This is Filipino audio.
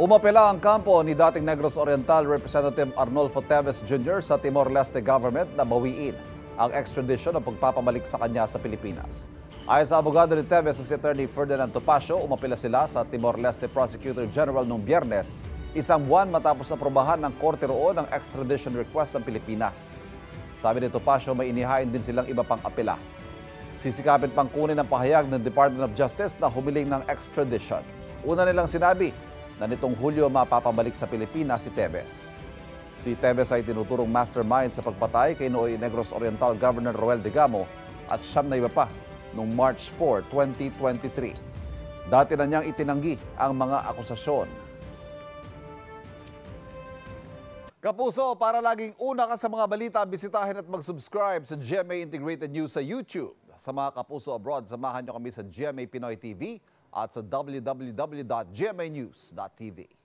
Umapela ang kampo ni dating Negros Oriental Representative Arnolfo Teves Jr. sa Timor-Leste government na bawiin ang extradition o pagpapabalik sa kanya sa Pilipinas. Ayon sa abogado ni Teves sa si Attorney Ferdinand Topacio, umapela sila sa Timor-Leste Prosecutor General noong Biyernes, isang buwan matapos aprobahan ng korte roon ang extradition request ng Pilipinas. Sabi ni Topacio, may inihain din silang iba pang apela. Sisikapin pang kunin ang pahayag ng Department of Justice na humiling ng extradition. Una nilang sinabi na nitong Hulyo mapapabalik sa Pilipinas si Teves. Si Teves ay tinuturong mastermind sa pagpatay kay nooy Negros Oriental Governor Roel Digamo at siyam na iba pa noong March 4, 2023. Dati na niyang itinanggi ang mga akusasyon. Kapuso, para laging una ka sa mga balita, bisitahin at mag-subscribe sa GMA Integrated News sa YouTube. Sa mga kapuso abroad, samahan niyo kami sa GMA Pinoy TV at sa www.gmanews.tv.